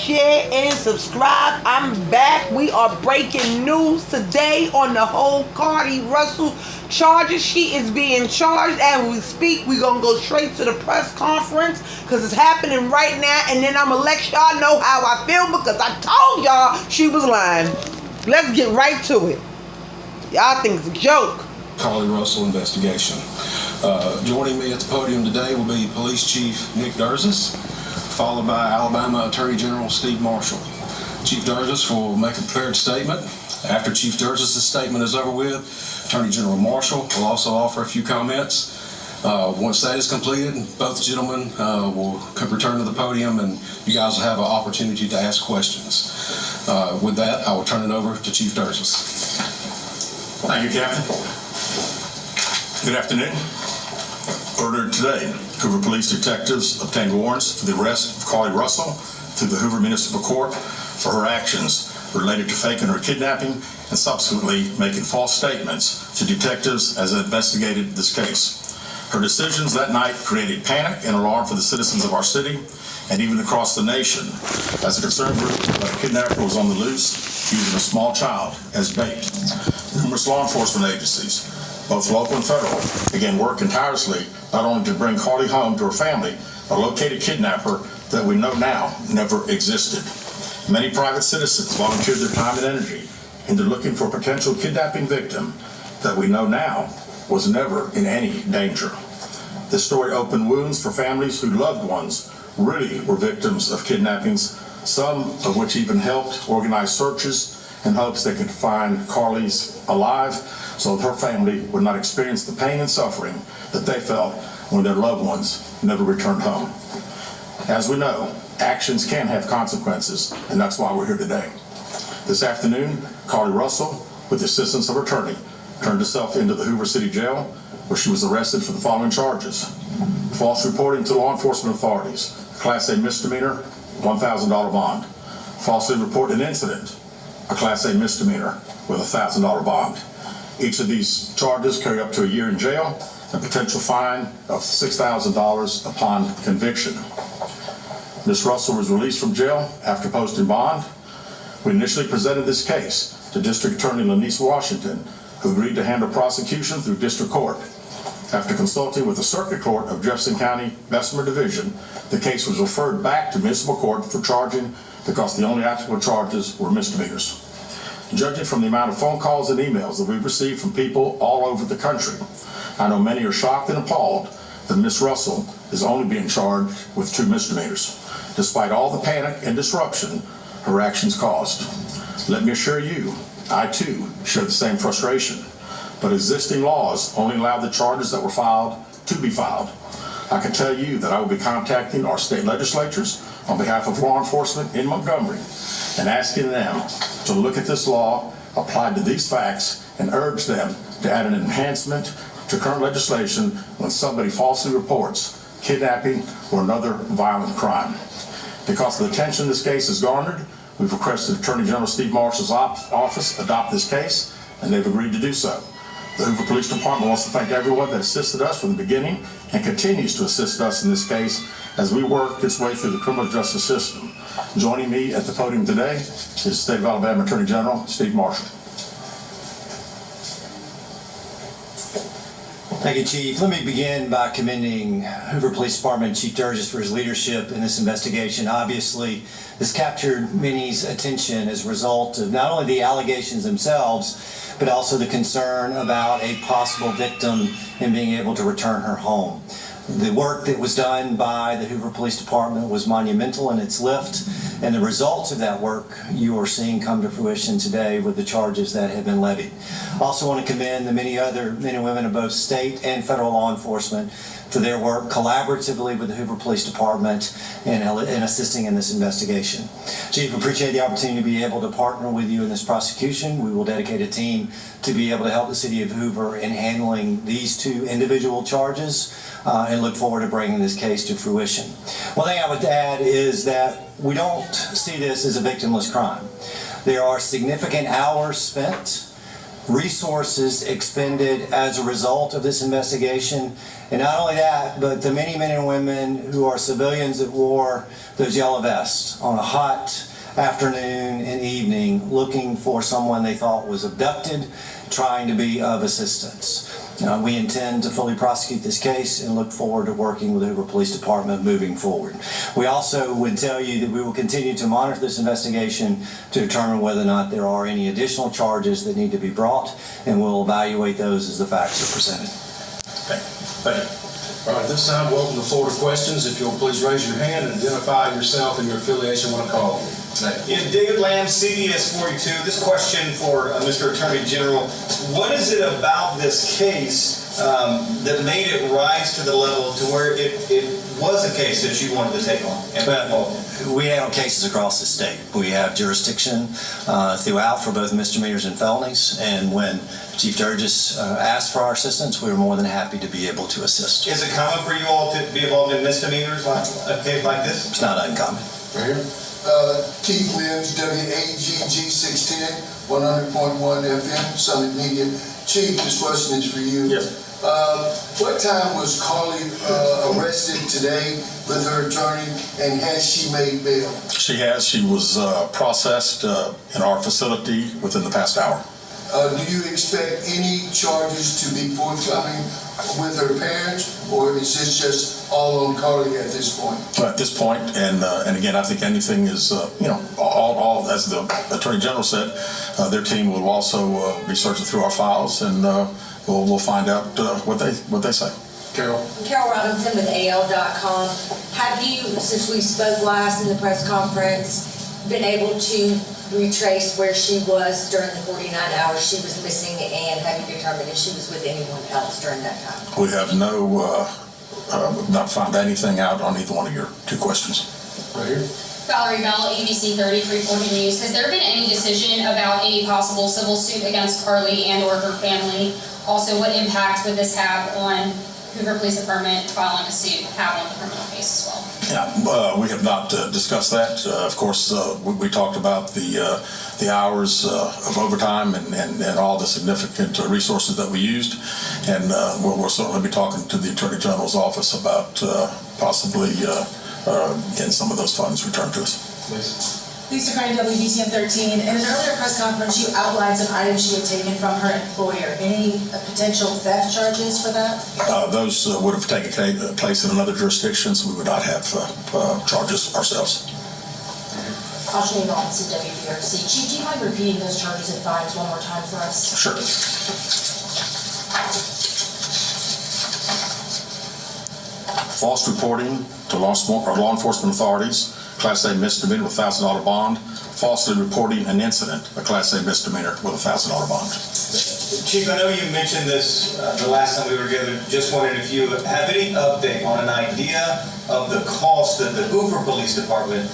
share, and subscribe. I'm back. We are breaking news today on the whole Carlee Russell charges. She is being charged as we speak. We're going to go straight to the press conference because it's happening right now. And then I'm going to let y'all know how I feel because I told y'all she was lying. Let's get right to it. Y'all think it's a joke. Carlee Russell investigation. Joining me at the podium today will be Police Chief Nick Durzis, followed by Alabama Attorney General Steve Marshall. Chief Durzis will make a prepared statement. After Chief Durzis' statement is over with, Attorney General Marshall will also offer a few comments. Once that is completed, both gentlemen will return to the podium and you guys will have an opportunity to ask questions. With that, I will turn it over to Chief Durzis. Thank you, Captain. Good afternoon. Earlier today, Hoover Police detectives obtained warrants for the arrest of Carlee Russell through the Hoover Municipal Court for her actions related to faking her kidnapping and subsequently making false statements to detectives as they investigated this case. Her decisions that night created panic and alarm for the citizens of our city and even across the nation as a concerned group of a kidnapper was on the loose using a small child as bait. Numerous law enforcement agencies, both local and federal, began working tirelessly not only to bring Carlee home to her family, but locate a kidnapper that we know now never existed. Many private citizens volunteered their time and energy into looking for a potential kidnapping victim that we know now was never in any danger. This story opened wounds for families whose loved ones really were victims of kidnappings, some of which even helped organize searches in hopes they could find Carlee's alive so that her family would not experience the pain and suffering that they felt when their loved ones never returned home. As we know, actions can have consequences, and that's why we're here today. This afternoon, Carlee Russell, with the assistance of her attorney, turned herself into the Hoover City Jail, where she was arrested for the following charges: false reporting to law enforcement authorities, a Class A misdemeanor, $1,000 bond; falsely reporting an incident, a Class A misdemeanor with a $1,000 bond. Each of these charges carry up to a year in jail and potential fine of $6,000 upon conviction. Ms. Russell was released from jail after posting bond. We initially presented this case to District Attorney Lenise Washington, who agreed to handle prosecution through district court. After consulting with the Circuit Court of Jefferson County Bessemer Division, the case was referred back to municipal court for charging because the only applicable charges were misdemeanors. Judging from the amount of phone calls and emails that we've received from people all over the country, I know many are shocked and appalled that Ms. Russell is only being charged with 2 misdemeanors, despite all the panic and disruption her actions caused. Let me assure you, I too share the same frustration, but existing laws only allow the charges that were filed to be filed. I can tell you that I will be contacting our state legislatures on behalf of law enforcement in Montgomery and asking them to look at this law applied to these facts and urge them to add an enhancement to current legislation when somebody falsely reports kidnapping or another violent crime. Because of the attention this case has garnered, we've requested Attorney General Steve Marshall's office adopt this case, and they've agreed to do so. The Hoover Police Department wants to thank everyone that assisted us from the beginning and continues to assist us in this case as we work its way through the criminal justice system. Joining me at the podium today is State of Alabama Attorney General Steve Marshall. Thank you, Chief. Let me begin by commending Hoover Police Department Chief Durzis for his leadership in this investigation. Obviously, this captured many's attention as a result of not only the allegations themselves, but also the concern about a possible victim and being able to return her home. The work that was done by the Hoover Police Department was monumental in its lift, and the results of that work you are seeing come to fruition today with the charges that have been levied. I also want to commend the many other men and women of both state and federal law enforcement for their work collaboratively with the Hoover Police Department in assisting in this investigation. Chief, appreciate the opportunity to be able to partner with you in this prosecution. We will dedicate a team to be able to help the city of Hoover in handling these 2 individual charges and look forward to bringing this case to fruition. One thing I would add is that we don't see this as a victimless crime. There are significant hours spent resources expended as a result of this investigation. And not only that, but the many men and women who are civilians that wore those yellow vests on a hot afternoon and evening looking for someone they thought was abducted, trying to be of assistance. We intend to fully prosecute this case and look forward to working with the Hoover Police Department moving forward. We also would tell you that we will continue to monitor this investigation to determine whether or not there are any additional charges that need to be brought, and we'll evaluate those as the facts are presented. Okay, thank you. All right, this time we'll open the floor to questions. If you'll please raise your hand and identify yourself and your affiliation when I call you. Yeah, David Lamb, CBS 42. This question for Mr. Attorney General. What is it about this case that made it rise to the level to where it was a case that you wanted to take on? We handle cases across the state. We have jurisdiction throughout for both misdemeanors and felonies, and when Chief Sturgis asked for our assistance, we were more than happy to be able to assist. Is it common for you all to be involved in misdemeanors like a case like this? It's not uncommon. Right here. Keith Mims, WAGG 610, 100.1 FM, Summit Media. Chief, this question is for you. Yes. What time was Carlee arrested today with her attorney, and has she made bail? She has. She was processed in our facility within the past hour. Do you expect any charges to be forthcoming with her parents, or is this just all on Carlee at this point? At this point, and again, I think anything is, all as the Attorney General said, their team will also be searching through our files, and we'll find out what they say. Carol. Carol Robinson with AL.com. Have you, since we spoke last in the press conference, been able to retrace where she was during the 49 hours she was missing, and have you determined if she was with anyone else during that time? We have not found anything out on either one of your two questions. Right here. Valerie Bell, ABC 3340 News. Has there been any decision about a possible civil suit against Carlee and or her family? Also, what impact would this have on Hoover Police Department filing a suit, have on the criminal case as well? Yeah, we have not discussed that. Of course, we talked about the hours of overtime and all the significant resources that we used, and we'll certainly be talking to the Attorney General's office about possibly getting some of those funds returned to us. Please. Lisa Carney, WBTN 13. In an earlier press conference, you outlined some items she had taken from her employer. Any potential theft charges for that? Those would have taken place in another jurisdiction, so we would not have charges ourselves. Ashleen Robinson, WBRC. Chief, do you mind repeating those charges and fines one more time for us? Sure. False reporting to law enforcement authorities, Class A misdemeanor with $1,000 bond. Falsely reporting an incident, a Class A misdemeanor with a $1,000 bond. Chief, I know you mentioned this the last time we were together. Just wondering if you have any update on an idea of the cost that the Hoover Police Department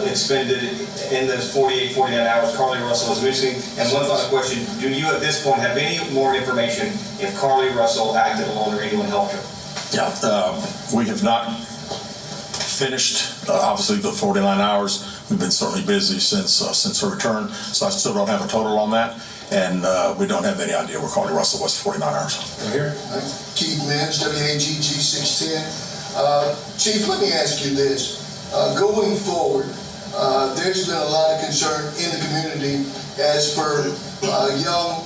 expended in those 48, 49 hours Carlee Russell was missing. And one final question, do you at this point have any more information if Carlee Russell acted alone or anyone helped her? Yeah, we have not finished, obviously, the 49 hours. We've been certainly busy since her return, so I still don't have a total on that, and we don't have any idea where Carlee Russell was for 49 hours. Right here. Keith Mims, WAGG 610. Chief, let me ask you this. Going forward, there's been a lot of concern in the community as per young.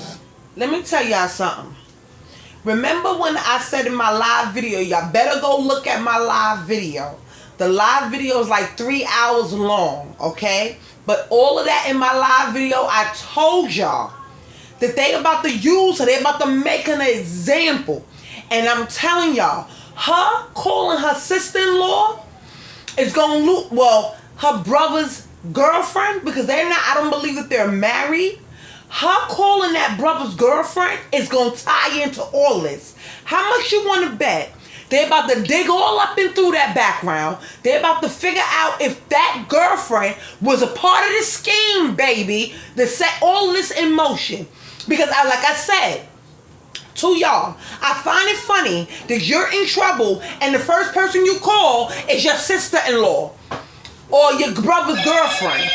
Let me tell y'all something. Remember when I said in my live video, y'all better go look at my live video. The live video is like 3 hours long, okay? But all of that in my live video, I told y'all that they about to use her. They about to make an example. And I'm telling y'all, her calling her sister-in-law is going to look, well, her brother's girlfriend, because they're not, I don't believe that they're married. Her calling that brother's girlfriend is going to tie into all this. How much you want to bet? They're about to dig all up and through that background. They're about to figure out if that girlfriend was a part of the scheme, baby, that set all this in motion. Because, like I said to y'all, I find it funny that you're in trouble and the first person you call is your sister-in-law or your brother's girlfriend.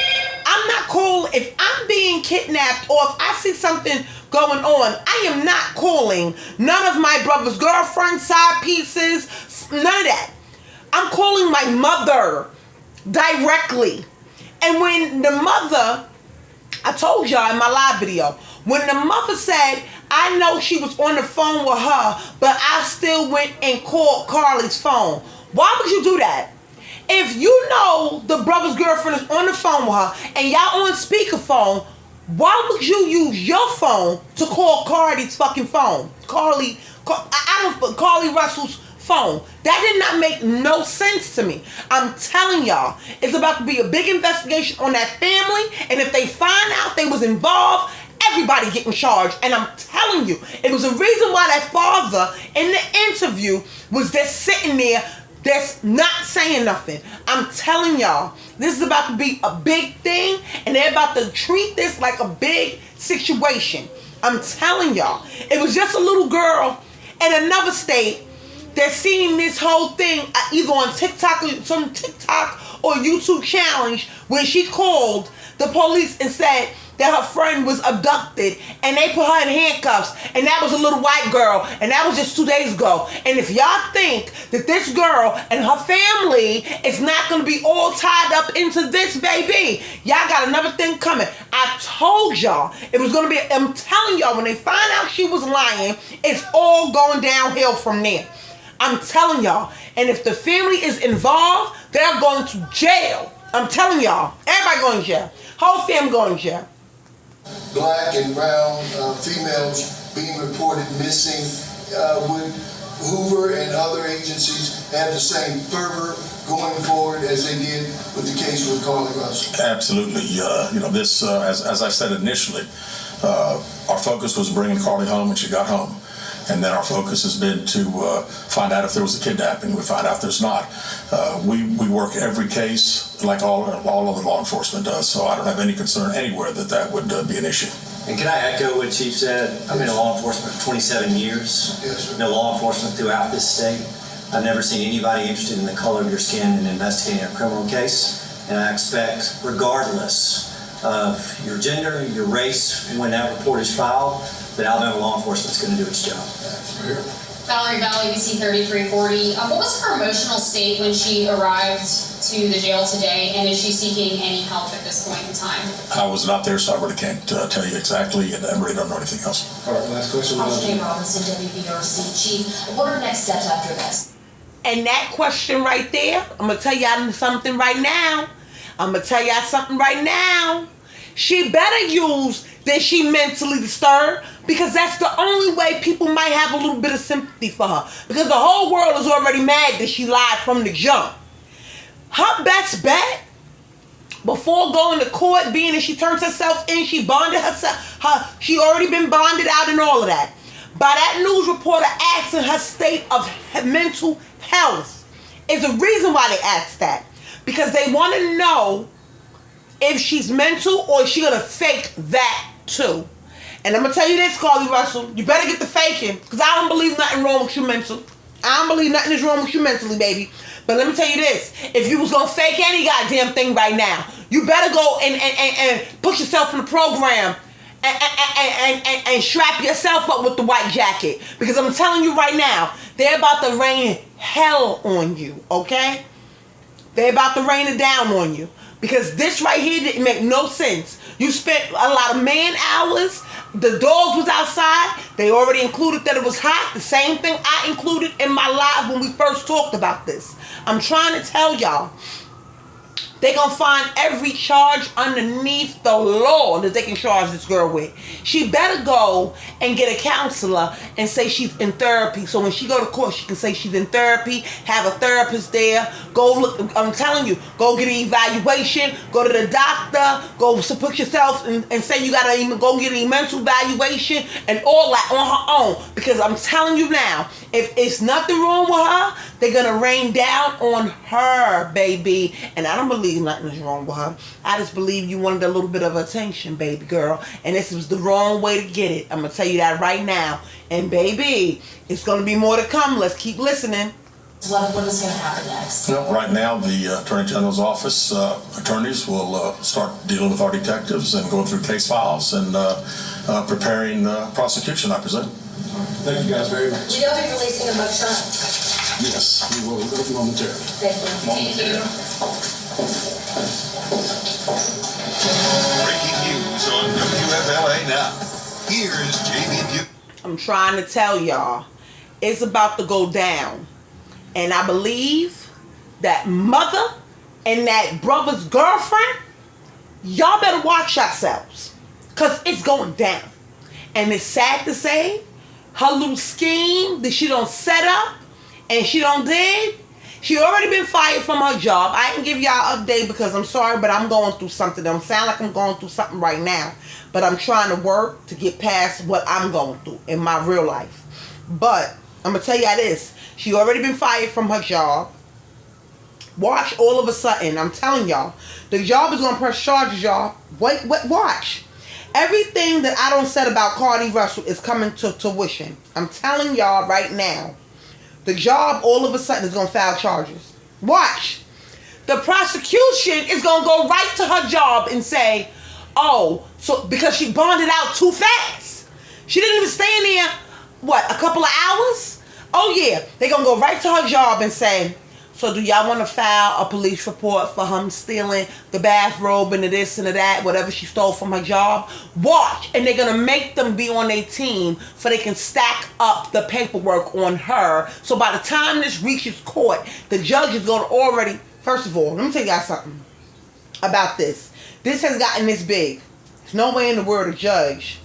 I'm not calling, if I'm being kidnapped or if I see something going on. I am not calling none of my brother's girlfriends, side pieces, none of that. I'm calling my mother directly. And when the mother, I told y'all in my live video, when the mother said, I know she was on the phone with her, but I still went and called Carlee's phone. Why would you do that? If you know the brother's girlfriend is on the phone with her and y'all on speakerphone, why would you use your phone to call Carlee's fucking phone? Carlee Russell's phone. That did not make no sense to me. I'm telling y'all, it's about to be a big investigation on that family, and if they find out they was involved, everybody getting charged. And I'm telling you, it was a reason why that father in the interview was just sitting there, that's not saying nothing. I'm telling y'all, this is about to be a big thing, and they're about to treat this like a big situation. I'm telling y'all, it was just a little girl in another state that seen this whole thing either on TikTok or some TikTok or YouTube challenge where she called the police and said that her friend was abducted and they put her in handcuffs, and that was a little white girl, and that was just 2 days ago. And if y'all think that this girl and her family is not going to be all tied up into this, baby, y'all got another thing coming. I told y'all it was going to be, I'm telling y'all, when they find out she was lying, it's all going downhill from there. I'm telling y'all. And if the family is involved, they're going to jail. I'm telling y'all, everybody going to jail. Whole family going to jail. Black and brown females being reported missing. Would Hoover and other agencies have the same fervor going forward as they did with the case with Carlee Russell? Absolutely. This, as I said initially, our focus was bringing Carlee home when she got home. And then our focus has been to find out if there was a kidnapping. We find out there's not. We work every case like all other law enforcement does, so I don't have any concern anywhere that would be an issue. And can I echo what Chief said? I've been in law enforcement for 27 years. Yes, sir. No law enforcement throughout this state. I've never seen anybody interested in the color of your skin in investigating a criminal case. And I expect, regardless of your gender, your race, when that report is filed, that Alabama law enforcement's going to do its job. Valerie Valley, BC 3340. What was her emotional state when she arrived to the jail today, and is she seeking any help at this point in time? I was not there, so I really can't tell you exactly, and I really don't know anything else. All right, last question. Jane Robinson, WBRC Chief. What are the next steps after this? And that question right there, I'm going to tell y'all something right now. She better use that she mentally disturbed, because that's the only way people might have a little bit of sympathy for her. Because the whole world is already mad that she lied from the jump. Her best bet, before going to court, being that she turns herself in, she bonded herself, she already been bonded out and all of that. By that news reporter asking her state of mental health, is the reason why they asked that. Because they want to know if she's mental or is she going to fake that too. And I'm going to tell you this, Carlee Russell, you better get the faking, because I don't believe nothing wrong with you mental. I don't believe nothing is wrong with you mentally, baby. But let me tell you this, if you was going to fake any goddamn thing right now, you better go and put yourself in the program and strap yourself up with the white jacket. Because I'm telling you right now, they're about to rain hell on you, okay? They're about to rain it down on you. Because this right here didn't make no sense. You spent a lot of man hours. The dogs was outside. They already included that it was hot. The same thing I included in my live when we first talked about this. I'm trying to tell y'all, they're going to find every charge underneath the law that they can charge this girl with. She better go and get a counselor and say she's in therapy. So when she go to court, she can say she's in therapy, have a therapist there. Go look, I'm telling you, go get an evaluation, go to the doctor, go put yourself and say you got to even go get a mental evaluation and all that on her own. Because I'm telling you now, if it's nothing wrong with her, they're going to rain down on her, baby. And I don't believe nothing is wrong with her. I just believe you wanted a little bit of attention, baby girl. And this was the wrong way to get it. I'm going to tell you that right now. And baby, it's going to be more to come. Let's keep listening. What is going to happen next? Well, right now, the Attorney General's office attorneys will start dealing with our detectives and going through case files and preparing prosecution, I presume. Thank you guys very much. Will y'all be releasing a mugshot? Yes, we will momentarily. Thank you. Breaking news on WFLA now. Here's Jamie Buchanan. I'm trying to tell y'all, it's about to go down. And I believe that mother and that brother's girlfriend, y'all better watch yourselves. Because it's going down. And it's sad to say, her little scheme that she don't set up and she don't did, she already been fired from her job. I didn't give y'all an update because I'm sorry, but I'm going through something. It don't sound like I'm going through something right now. But I'm trying to work to get past what I'm going through in my real life. But I'm going to tell y'all this. She already been fired from her job. Watch all of a sudden. I'm telling y'all. The job is going to press charges, y'all. Wait, watch. Everything that I don't said about Carlee Russell is coming to fruition. I'm telling y'all right now. The job all of a sudden is going to file charges. Watch. The prosecution is going to go right to her job and say, oh, so because she bonded out too fast. She didn't even stay in there, what, a couple of hours? Oh, yeah. They're going to go right to her job and say, so do y'all want to file a police report for him stealing the bathrobe and the this and the that, whatever she stole from her job? Watch. And they're going to make them be on their team so they can stack up the paperwork on her. So by the time this reaches court, the judge is going to already... First of all, let me tell y'all something about this. This has gotten this big. There's no way in the world a judge.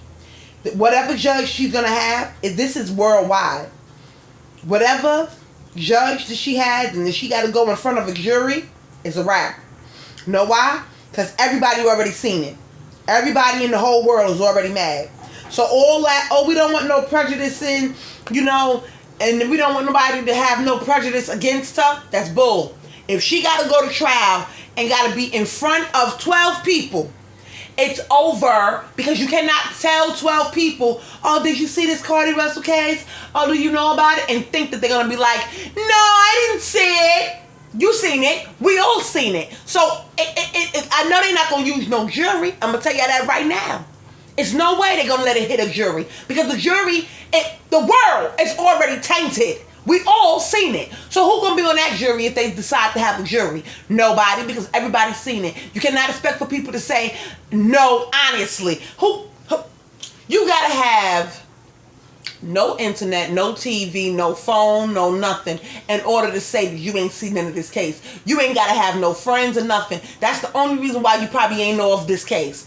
Whatever judge she's going to have, this is worldwide. Whatever judge that she has and that she got to go in front of a jury is a wrap. You know why? Because everybody already seen it. Everybody in the whole world is already mad. So all that, oh, we don't want no prejudice in, you know, and we don't want nobody to have no prejudice against her, that's bull. If she got to go to trial and got to be in front of 12 people, it's over, because you cannot tell 12 people, oh, did you see this Carlee Russell case? Oh, do you know about it? And think that they're going to be like, no, I didn't see it. You seen it. We all seen it. So I know they're not going to use no jury. I'm going to tell you that right now. It's no way they're going to let it hit a jury, because the jury, the world is already tainted. We all seen it. So who's going to be on that jury if they decide to have a jury? Nobody, because everybody's seen it. You cannot expect for people to say no honestly. You got to have no internet, no TV, no phone, no nothing in order to say that you ain't seen none of this case. You ain't got to have no friends or nothing. That's the only reason why you probably ain't know of this case.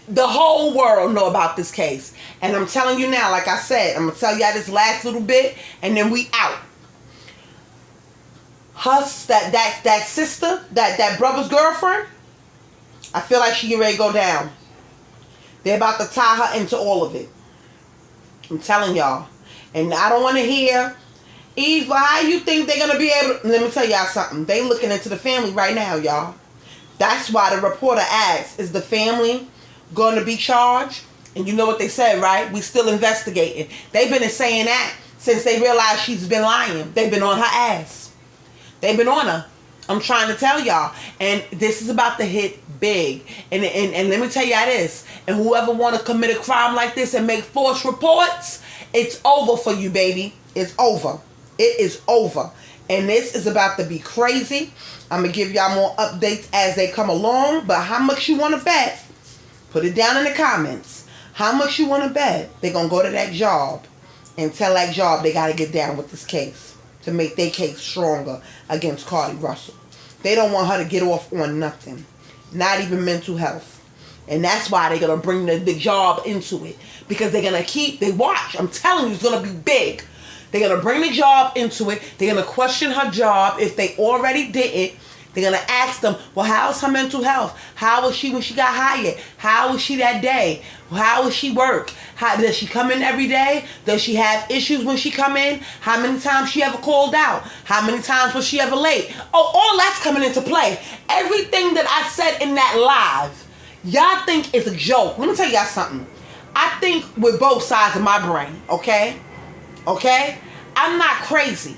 The whole world know about this case. And I'm telling you now, like I said, I'm going to tell y'all this last little bit, and then we out. That sister, that brother's girlfriend, I feel like she get ready to go down. They're about to tie her into all of it. I'm telling y'all. And I don't want to hear, Eve, how you think they're going to be able to... Let me tell y'all something. They looking into the family right now, y'all. That's why the reporter asks, is the family going to be charged? And you know what they said, right? We still investigating. They've been saying that since they realized she's been lying. They've been on her ass. They've been on her. I'm trying to tell y'all. And this is about to hit big. And let me tell y'all this. And whoever want to commit a crime like this and make false reports, it's over for you, baby. It's over. It is over. And this is about to be crazy. I'm going to give y'all more updates as they come along. But how much you want to bet? Put it down in the comments. How much you want to bet they're going to go to that job and tell that job they got to get down with this case to make their case stronger against Carlee Russell. They don't want her to get off on nothing. Not even mental health. And that's why they're going to bring the job into it. Because they're going to they watch. I'm telling you, it's going to be big. They're going to bring the job into it. They're going to question her job if they already did it. They're going to ask them, well, how's her mental health? How was she when she got hired? How was she that day? How does she work? Does she come in every day? Does she have issues when she come in? How many times she ever called out? How many times was she ever late? Oh, all that's coming into play. Everything that I said in that live, y'all think it's a joke. Let me tell y'all something. I think with both sides of my brain, okay? Okay? I'm not crazy.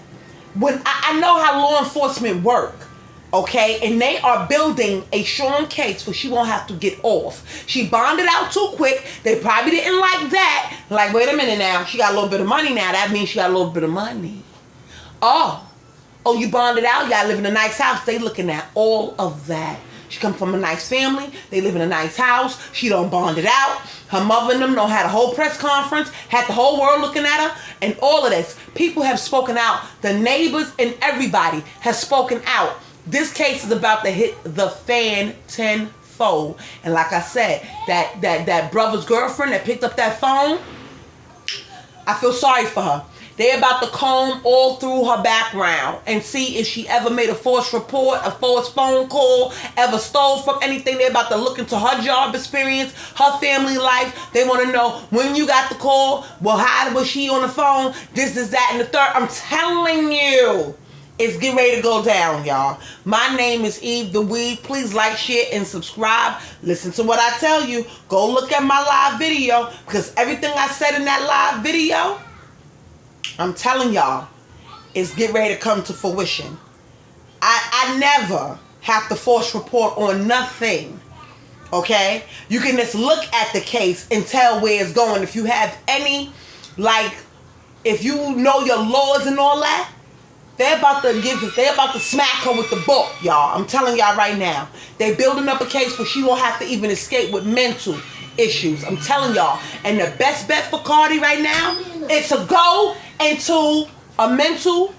when I know how law enforcement work, okay, and they are building a strong case for she won't have to get off. She bonded out too quick. They probably didn't like that. Like, wait a minute now, she got a little bit of money now. That means she got a little bit of money. Oh, you bonded out. Y'all live in a nice house. They looking at all of that. She come from a nice family. They live in a nice house. She don't bond it out. Her mother and them don't had a whole press conference, had the whole world looking at her, and all of this. People have spoken out. The neighbors and everybody has spoken out. This case is about to hit the fan tenfold. And like I said, that brother's girlfriend that picked up that phone, I feel sorry for her. They're about to comb all through her background and see if she ever made a false report, a false phone call, ever stole from anything. They're about to look into her job experience, her family life. They want to know when you got the call. Well, how was she on the phone? This, that, and the third. I'm telling you, it's getting ready to go down, y'all. My name is Eve the Weed. Please like, share, and subscribe. Listen to what I tell you. Go look at my live video, because everything I said in that live video, I'm telling y'all, it's getting ready to come to fruition. I never have to force report on nothing. Okay? You can just look at the case and tell where it's going. If you have any, like, if you know your laws and all that, they're about to smack her with the book, y'all. I'm telling y'all right now. They're building up a case where she won't have to even escape with mental issues. I'm telling y'all. And the best bet for Carlee right now is to go into a mental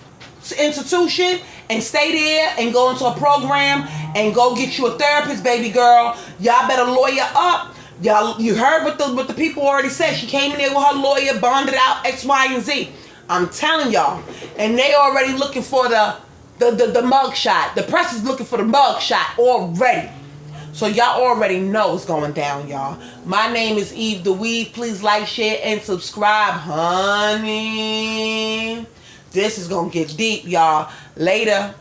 institution and stay there and go into a program and go get you a therapist, baby girl. Y'all better lawyer up. Y'all, you heard what the people already said. She came in there with her lawyer, bonded out X, Y, and Z. I'm telling y'all. And they already looking for the mug shot. The press is looking for the mug shot already. So y'all already know what's going down, y'all. My name is Eve the Weed. Please like, share, and subscribe, honey. This is going to get deep, y'all. Later.